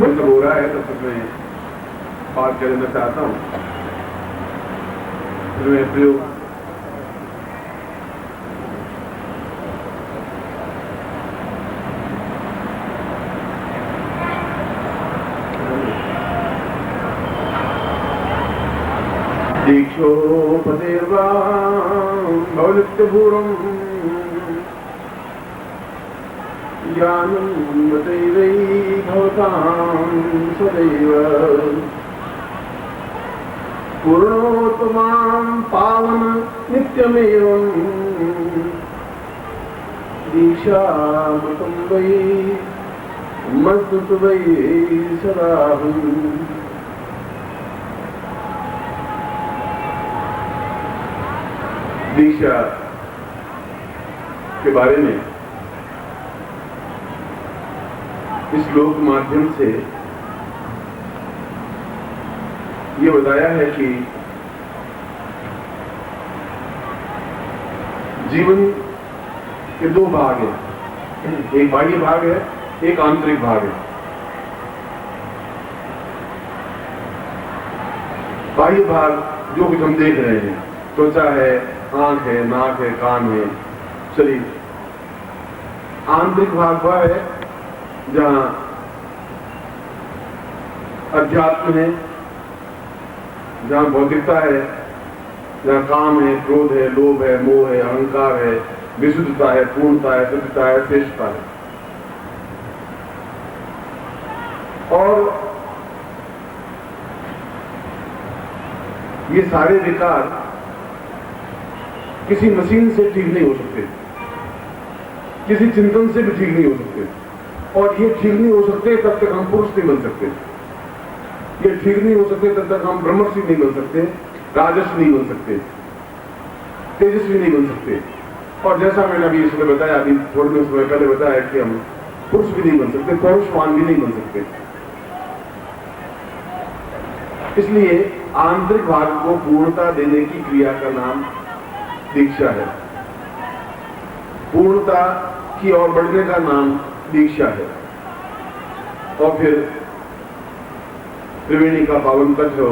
ये सब हो रहा है तब तक मैं बात करना चाहता हूँ। फिर मैं प्रयोग दीक्षोपदेर्वां भवनित्यपूर्वं ज्ञानं मतैवै भवतां सदैव पूर्णोत्तमां पावन नित्यमेवं दीक्षामतं वै मद्दुत वै सदाहम्। दीक्षा के बारे में इस श्लोक माध्यम से ये बताया है कि जीवन के दो भाग हैं, एक बाह्य भाग है, एक आंतरिक भाग है। बाह्य भाग जो कुछ हम देख रहे हैं, त्वचा है, आंख है, नाक है, कान है, शरीर। आंतरिक भाग वह है जहां अध्यात्म है, जहां बौद्धिकता है, जहां काम है, क्रोध है, लोभ है, मोह है, अहंकार है, विशुद्धता है, पूर्णता है, सत्यता है, श्रेष्ठता है। और ये सारे विकार किसी मशीन से ठीक नहीं हो सकते, किसी चिंतन से भी ठीक नहीं हो सकते, और ये ठीक नहीं हो सकते तब तक हम पुरुष नहीं बन सकते, ये ठीक नहीं हो सकते तब तक हम ब्रह्मर्षि नहीं बन सकते, राजर्षि नहीं बन सकते, तेजस्वी नहीं बन सकते। और जैसा मैंने अभी इसमें बताया, अभी थोड़े दिन समय पहले बताया कि हम पुरुष भी नहीं बन सकते, पौरुषवान भी नहीं बन सकते। इसलिए आंतरिक भाग को पूर्णता देने की क्रिया का नाम दीक्षा है, पूर्णता की ओर बढ़ने का नाम दीक्षा है। और फिर त्रिवेणी का पावन तट हो,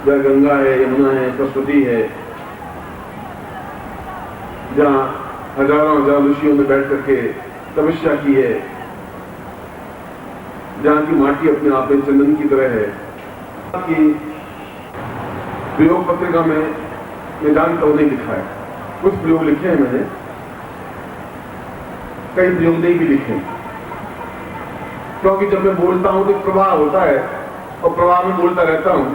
जहाँ गंगा है, यमुना है, सरस्वती है, जहाँ हजारों हजार ऋषियों में बैठ करके तपस्या की है, जहाँ की माटी अपने आप में चंदन की तरह है। कि प्रयोग पत्रिका में मैं जानता हूं नहीं लिखा है, कुछ प्रयोग लिखे हैं मैंने, कई प्रयोग नहीं भी लिखे, क्योंकि जब मैं बोलता हूं तो प्रवाह होता है और प्रवाह में बोलता रहता हूं,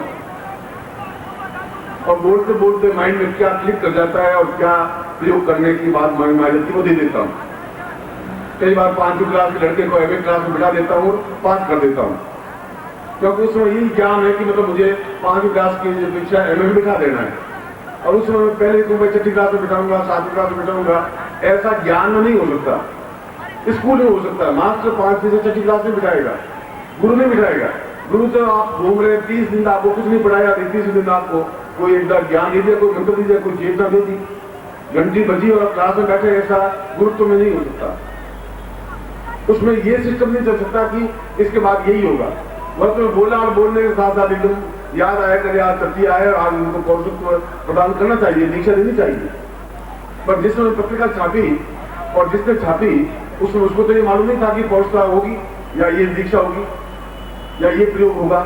और बोलते बोलते माइंड में क्या क्लिक कर जाता है और क्या प्रयोग करने की बात माइंड में आ जाती है वो दे देता हूं। कई बार 5वीं क्लास के लड़के को एमए क्लास में बिठा देता हूं, पास कर देता हूं, क्योंकि उसमें यही ज्ञान है कि मतलब मुझे 5वीं क्लास की जो परीक्षा एमए में बिठा देना है, और उस समय पहले तो मैं 6ठी क्लास में बिठाऊंगा, 7वीं क्लास में बिठाऊंगा, ऐसा ज्ञान में नहीं हो सकता। स्कूल में हो सकता है, मास्टर 5वीं से 6ठी क्लास में बिठाएगा, गुरु नहीं बिठाएगा। गुरु तो आप घूम रहे 30 दिन आपको कुछ नहीं पढ़ाया, 30 दिन आपको कोई एक ज्ञान दे दिया, कोई मंत्र दे दिया, कोई चेतना दे दी, घंटी बजी और क्लास में बैठे, ऐसा गुरुत्व में नहीं हो सकता। उसमें ये सिस्टम नहीं चल सकता कि इसके बाद यही होगा। वह तो बोला और बोलने के साथ साथ एकदम याद आया कर याद शक्ति आए और आज उनको पौरुषत्व प्रदान करना चाहिए, दीक्षा देनी चाहिए। पर जिसने पत्रिका छापी और जिसने छापी उसमें उसको तो ये मालूम नहीं था कि पौरुषता होगी या ये दीक्षा होगी या ये प्रयोग होगा।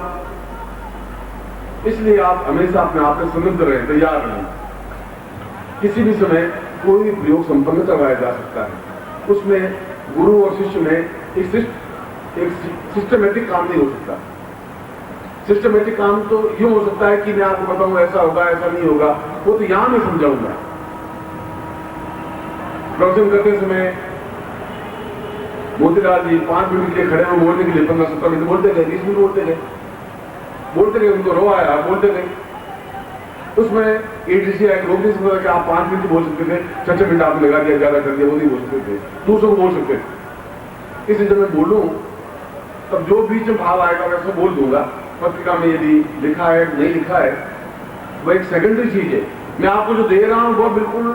इसलिए आप हमेशा अपने आप में समुद्ध रहे, तैयार रहें। किसी भी समय कोई भी प्रयोग संपन्न करवाया जा सकता है, उसमें गुरु और शिष्य में एक सिस्टमेटिक काम नहीं हो सकता। सिस्टमेटिक काम तो यूं हो सकता है कि मैं आपको बताऊं ऐसा होगा, ऐसा नहीं होगा, वो तो यहां मैं समझाऊंगा। प्रवचन करते समय मोतीलाल जी 5 मिनट के लिए खड़े हो बोलने के लिए 15-17 मिनट बोलते गए, 20 मिनट बोलते गए, उनको रो आया, बोलते गए। उसमें एडीसी एक रोक नहीं सकता कि आप 5 मिनट बोल सकते थे, 6 मिनट आपने लगा दिया, ज्यादा कर दिया, वो नहीं बोल सकते थे, दूसरों को बोल सकते थे। इसलिए जब मैं बोलूं तब जो बीच में भाव आएगा वैसे बोल दूंगा। पत्रिका में यदि लिखा है नहीं लिखा है वो एक सेकेंडरी चीज है। मैं आपको जो दे रहा हूं वो बिल्कुल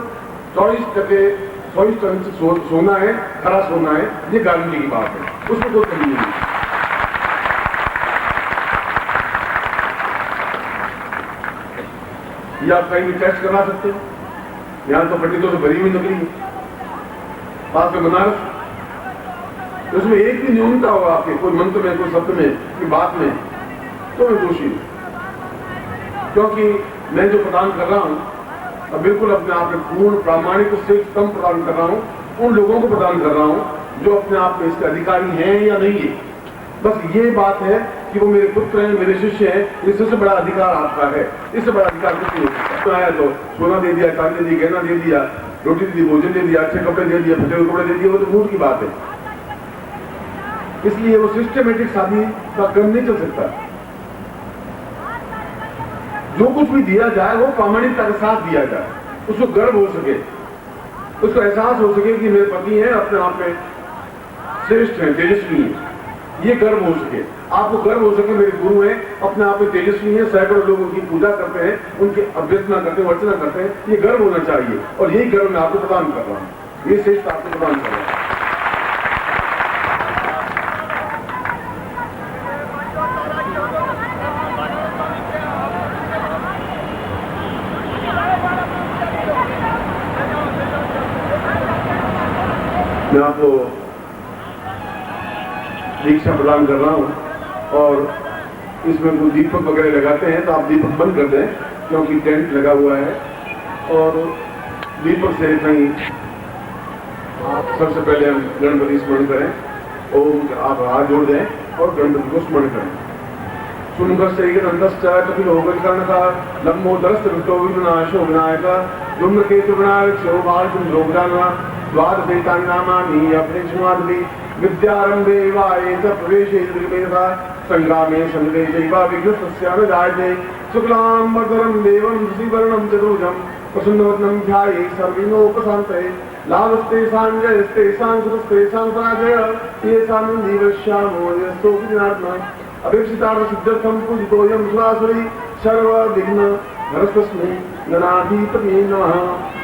24% सोना है, खरा सोना है, ये गारंटी की बात है, उसमें कोई कमी नहीं है। या आप कहीं भी टेस्ट करवा सकते हो। यहाँ तो पंडितों से भरी हुई निकली है, पास में बनारस, उसमें एक भी न्यूनता हो आपके कोई मंत्र में, कोई शब्द में, कोई बात में, तो मैं दोषी हूं। क्योंकि मैं जो प्रदान कर रहा हूं अब बिल्कुल अपने आप में पूर्ण प्रामाणिक से कम प्रदान कर रहा हूं, उन लोगों को प्रदान कर रहा हूं जो अपने आप में इसके अधिकारी हैं या नहीं है। बस ये बात है कि वो मेरे पुत्र हैं, मेरे शिष्य हैं, इससे बड़ा अधिकार आपका है, इससे बड़ा अधिकार कुछ नहीं हो सकता। आया तो सोना दे दिया, चांदी दे दी, गहना दे दिया, रोटी दे दी, भोजन दे दिया, अच्छे कपड़े दे दिए, फटे हुए कपड़े दे दिए, वो तो मूड की बात है। इसलिए वो सिस्टमेटिक शादी का क्रम नहीं चल सकता। जो कुछ भी दिया जाए वो प्रामाणिकता के साथ दिया जाए, उसको गर्व हो सके, उसको एहसास हो सके कि मेरे पति हैं, अपने आप में श्रेष्ठ हैं, तेजस्वी हैं, ये गर्व हो सके। आपको गर्व हो सके मेरे गुरु हैं, अपने आप में तेजस्वी हैं, सैकड़ों लोग उनकी पूजा करते हैं, उनकी अभ्यर्थना करते हैं, अर्चना करते हैं, ये गर्व होना चाहिए। और यही गर्व मैं आपको प्रदान कर रहा हूं, ये श्रेष्ठ आपको प्रदान कर रहा हूं। मैं आपको दीक्षा प्रदान कर रहा हूं और इसमें कोई दीपक वगैरह लगाते हैं तो आप दीपक बंद कर दें, क्योंकि टेंट लगा हुआ है। और दीपक से कहीं आप सबसे पहले हम गणपति स्मरण करें, ओम आप हाथ जोड़ दें और गणपति को स्मरण करें। सुनकर से लंबोदरस्तो विनाशो विनायक धूम्रकेतु विनायक शोभाल द्वादशेतान्नामानि अपरिच्छिन्नादि विद्यारंभे वायेत प्रवेशे त्रिमेधा संग्रामे संदेशैवा विघ्नस्य न जायते शुक्लांबरधरं देवं शशिवर्णं चतुर्भुजं प्रसन्नवदनं ध्याये सर्विनोपशान्तये लाभस्तेषां जयस्तेषां सुतस्तेषां पराजय येषां जीवश्यामो यस्तो विघ्नात्मा अपेक्षितार्थ सिद्ध्यर्थं पूजितोऽयं सुरासुरी सर्वविघ्न हरस्मै गणाधिपतये नमः।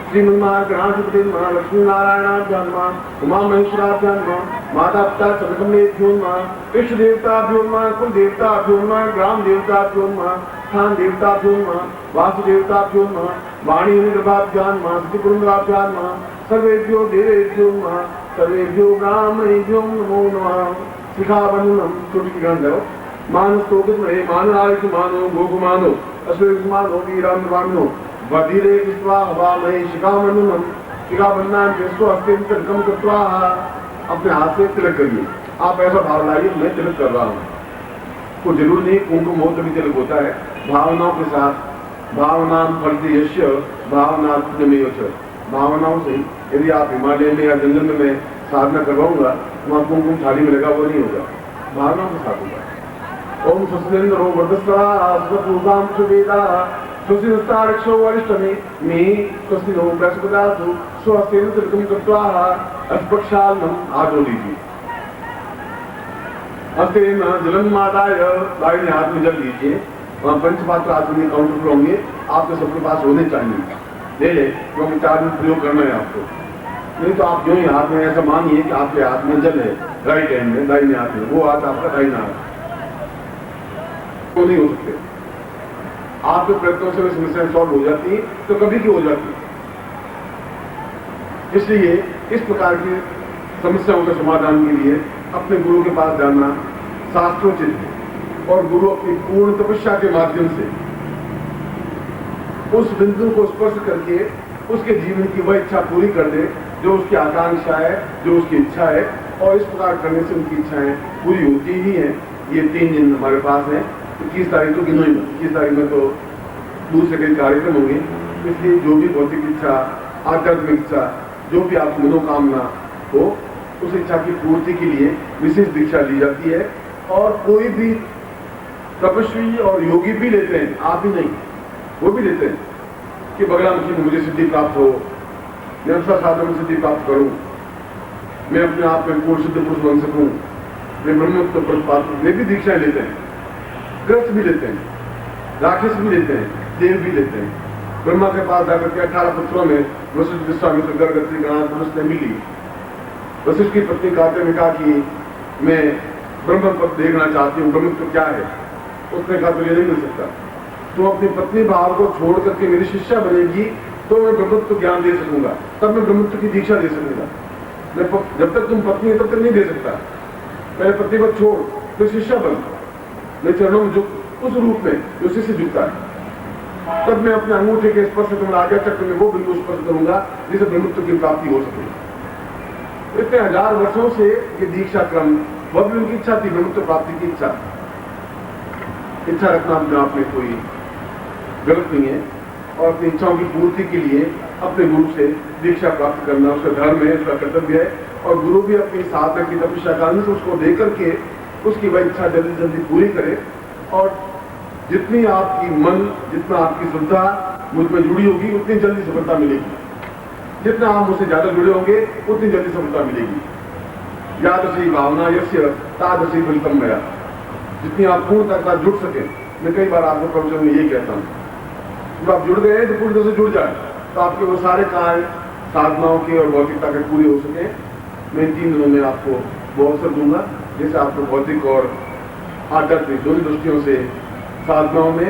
श्रीमन्नारायणाधिपते नमः। लक्ष्मी नारायणाभ्यां नमः। उमा महेश्वराभ्यां नमः। माता पिता चंद्रकमलेभ्यो नमः। इष्ट देवताभ्यो नमः। कुल देवताभ्यो नमः। ग्राम देवताभ्यो नमः। स्थान देवताभ्यो नमः। वासु देवताभ्यो नमः। वाणी निर्भाभ्यां नमः। स्थितिपुरंदराभ्यां नमः। सर्वेभ्यो देवेभ्यो नमः। सर्वेभ्यो ब्राह्मणेभ्यो नमो नमः। शिखाबंधनम छोटी ग्रंथ है मानस्तोकस्महे मानरायसु मानो गोकुमानो अश्वेकुमानो वीरान्वानो वधीरे कृत्वा हवामहे शिखाबंधनम शिखाबंधनान् जस्तो हस्तेन तिलकम कृत्वा अपने हाथ से तिलक करिए। आप ऐसा भाव लाइए मैं तिलक कर रहा हूँ। को जरूर नहीं कुंकुम हो तभी तिलक होता है, भावनाओं के साथ। भावनाम फलति यस्य भावनात्ममेव च। भावनाओं से यदि आप हिमालय में या जंगल में मैं साधना करवाऊंगा वहां कुमकुम थाली में लगा हुआ नहीं होगा, भावनाओं के साथ होगा। ओम सुस्तेन्द्रो वर्धस्वराम सुवेदा सुस्तारक्षो वरिष्ठमे मे स्वस्तिनो बृहस्पतिर्दधातु स्वस्तेन तिलकम कृत्वा अस्पक्षालनम आजो लीजिए। हस्तेन जलम मादाय दाहिने हाथ में जल लीजिए। वहां पंचपात्र आदमी काउंटर पर होंगे, आपके सबके पास होने चाहिए। ले ले क्योंकि 4 दिन प्रयोग करना है आपको। नहीं तो आप जो ही हाथ में ऐसा मानिए कि आपके हाथ में जल है, राइट हैंड में, दाहिने हाथ में, वो हाथ आपका दाहिना हाथ, वो नहीं हो सकते। आपके प्रयत्नों से समस्याएं सॉल्व हो जाती है तो कभी की हो जाती है। इसलिए इस प्रकार की समस्याओं के समाधान के लिए अपने गुरु के पास जाना शास्त्रोचित है और गुरु अपनी पूर्ण तपस्या के माध्यम से उस बिंदु को स्पर्श करके उसके जीवन की वह इच्छा पूरी कर दे जो उसकी आकांक्षा है, जो उसकी इच्छा है। और इस प्रकार करने से उनकी इच्छाएं पूरी होती ही हैं। ये 3 दिन हमारे पास हैं। 21 तारीख तो गिनो ही मत, 21 तारीख में तो दूसरे कई कार्यक्रम होंगे। इसलिए जो भी भौतिक इच्छा, आध्यात्मिक इच्छा, जो भी आपकी मनोकामना हो, उस इच्छा की पूर्ति के लिए विशेष दीक्षा ली जाती है। और कोई भी तपस्वी और योगी भी लेते हैं, आप ही नहीं, वो भी लेते हैं कि बगलामुखी में मुझे सिद्धि प्राप्त हो, निरंतर साधन में सिद्धि प्राप्त करूं, मैं अपने आप में पूर्ण सिद्ध पुरुष बन सकूं, मैं ब्रह्मत्व प्रतिपादक। वे भी दीक्षाएं लेते हैं, ग्रस्त भी लेते हैं, राक्षस भी लेते हैं, देव भी लेते हैं। ब्रह्मा के पास जाकर के 18 पुत्रों में वशिष्ठ विश्वामित्र गर्गत्री गणाध पुरुष ने मिली। वशिष्ठ की पत्नी कहते में कहा कि मैं ब्रह्म पद देखना चाहती हूँ, ब्रह्मत्व क्या है? उसने कहा तो ये नहीं मिल सकता, तुम अपनी पत्नी भाव को छोड़ करके मेरी शिष्या बनेगी तो मैं ब्रह्मत्व ज्ञान दे सकूंगा, तब मैं ब्रह्मत्व की दीक्षा दे सकूंगा। जब तक तुम पत्नी है तब तक नहीं दे सकता। पहले पत्नी को छोड़, फिर शिष्या बन, मेरे चरणों में झुक उस रूप में जो शिष्य झुकता है, तब मैं अपने अंगूठे के स्पर्श से तुम्हारा आगे तक मैं वो बिंदु स्पर्श करूंगा जिसे ब्रह्मत्व की प्राप्ति हो सके। इतने हजार वर्षों से ये दीक्षा क्रम, वह भी उनकी इच्छा थी, ब्रह्मत्व प्राप्ति की इच्छा रखना अपने आप में कोई गलत नहीं है, और अपनी इच्छाओं की पूर्ति के लिए अपने गुरु से दीक्षा प्राप्त करना उसका धर्म है, उसका कर्तव्य है। और गुरु भी अपनी साधना की तपस्या काल से उसको देकर के उसकी वह इच्छा जल्दी जल्दी पूरी करे, और जितनी आपकी मन, जितना आपकी श्रद्धा मुझ में जुड़ी होगी उतनी जल्दी सफलता मिलेगी। जितना आप मुझसे ज्यादा जुड़े होंगे उतनी जल्दी सफलता मिलेगी। यादृशी भावना यस्य तादृशी फलितम मया। जितनी आप पूर्णता के साथ जुड़ सके, मैं कई बार आपको प्रवचन में यही कहता हूँ, जब आप जुड़ गए तो पूरी तरह से जुड़ जाए तो आपके वो सारे कार्य साधनाओं के और भौतिकता के पूरे हो सके। मैं इन 3 दिनों में आपको वो अवसर दूंगा जैसे आपको भौतिक और आध्यात्मिक दोनों दृष्टियों से साधनाओं में,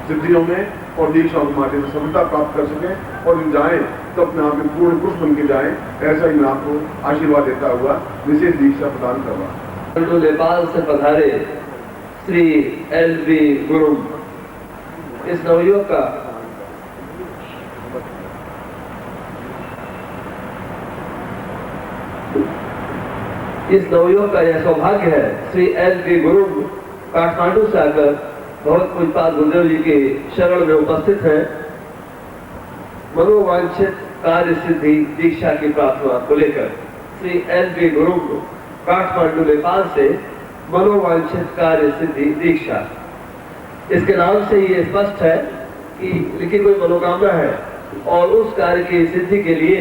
सिद्धियों में और दीक्षाओं के माध्यम से सफलता प्राप्त कर सकें, और जो जाएं तो अपने आप में पूर्ण पुरुष बन के जाएं। ऐसा ही मैं आपको आशीर्वाद देता हुआ विशेष दीक्षा प्रदान कर रहा। नेपाल से पधारे श्री LV गुरु इस नवयुवक का यह सौभाग्य है। श्री LV गुरु काठमांडू से आकर बहुत पूज्यपाद गुरुदेव जी के शरण में उपस्थित हैं। मनोवांछित कार्य सिद्धि दीक्षा की प्रार्थना को लेकर श्री LV गुरु काठमांडू नेपाल से मनोवांछित कार्य सिद्धि दीक्षा। इसके नाम से ये स्पष्ट है कि लिखी कोई मनोकामना है और उस कार्य की सिद्धि के लिए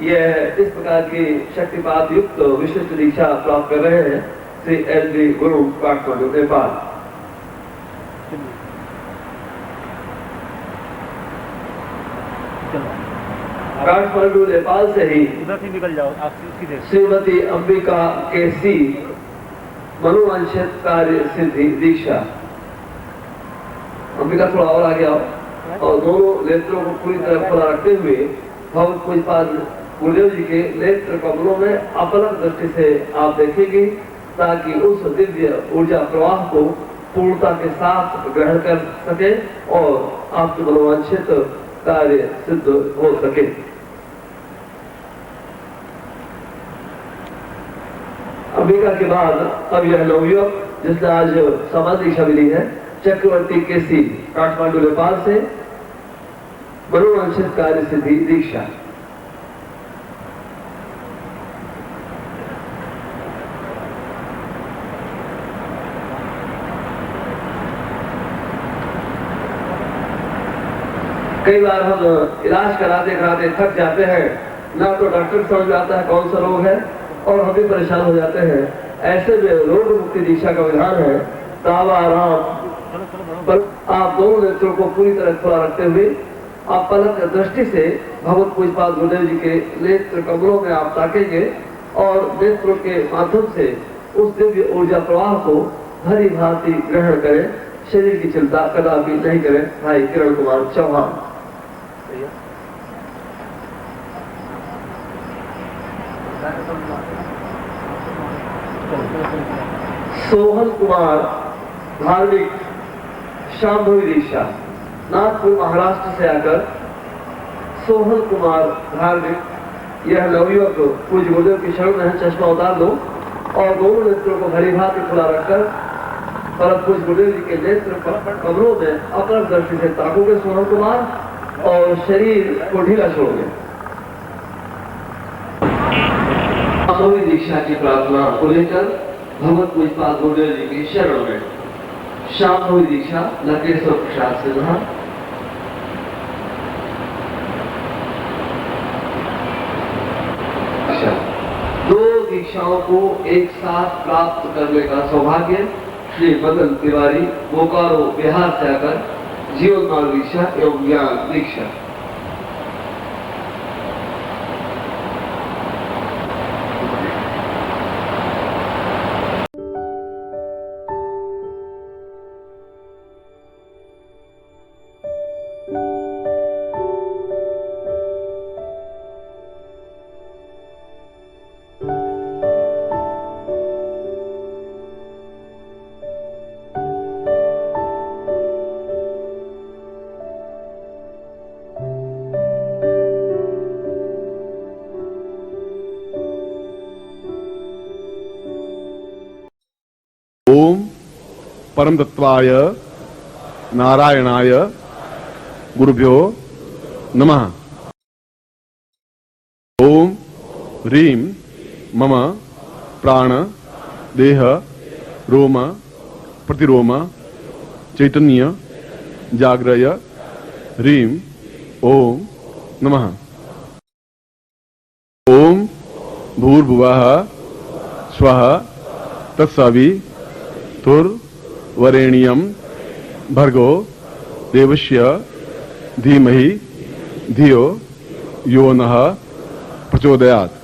यह इस प्रकार की शक्तिपात युक्त विशिष्ट दीक्षा प्राप्त कर रहे हैं श्री LV गुरु काठमांडू नेपाल। काठमांडू नेपाल से ही निकल जाओ श्रीमती अंबिका केसी मनोवांछित कार्य सिद्धि दीक्षा। अंबिका थोड़ा और आगे आओ, और दोनों नेत्रों को पूरी तरह खुला रखते हुए भगवत पूज्यपाद गुरुदेव जी के नेत्र कमलों में अपलक दृष्टि से आप देखेंगे, ताकि उस दिव्य ऊर्जा प्रवाह को पूर्णता के साथ ग्रहण कर सके और आपके मनोवांछित कार्य सिद्ध हो सके। अंबिका के बाद अब यह नवयुवक जिसने आज समाज दीक्षा मिली है, चक्रवर्ती केसी काठमांडू नेपाल से मनोवांछित कार्य सिद्धि दीक्षा। कई बार हम इलाज कराते कराते थक जाते हैं, ना तो डॉक्टर समझ आता है कौन सा रोग है, और हम भी परेशान हो जाते हैं। ऐसे में रोग मुक्ति दीक्षा का विधान है, तावा आराम पर आप दोनों नेत्रों को पूरी तरह खुला रखते हुए आप पलक दृष्टि से भगवत पूज्यपाद गुरुदेव जी के नेत्र कमलों में आप ताकेंगे और नेत्रों के माध्यम से उस दिव्य ऊर्जा प्रवाह को भली भांति ग्रहण करें। शरीर की चिंता कदापि नहीं करें। भाई किरण कुमार चौहान। सोहन कुमार धार्मिक शांभवी दीक्षा, नागपुर महाराष्ट्र से आकर सोहन कुमार धार्मिक यह नवयुवक पूज्य गुरुदेव की शरण में है। चश्मा उतार दो और दोनों नेत्रों को भली भांति खुला रखकर परम पूज्य गुरुदेव जी के नेत्र कमरों में अपना दृष्टि से ताकोगे सोहन कुमार, और शरीर को ढीला छोड़ोगे। शांभवी दीक्षा की प्रार्थना को लेकर भगवत पूज्यपाद गुरुदेव जी की शरण में शांभवी दीक्षा लकेश्वर प्रसाद सिन्हा। दो दीक्षाओं को एक साथ प्राप्त करने का सौभाग्य श्री मदन तिवारी बोकारो बिहार से आकर जीवन मार्ग दीक्षा एवं ज्ञान दीक्षा। ओम परमतत्वाय नारायणाय गुरुभ्यो नमः। ओम ह्रीं मम प्राण देह रोम प्रतिरोम चैतन्य जाग्रय ह्रीं ओम नमः। ओम भूर्भुवः स्वः तत्सवितुर्वरेण्यं भर्गो देवस्य धीमहि धियो यो नः प्रचोदयात्।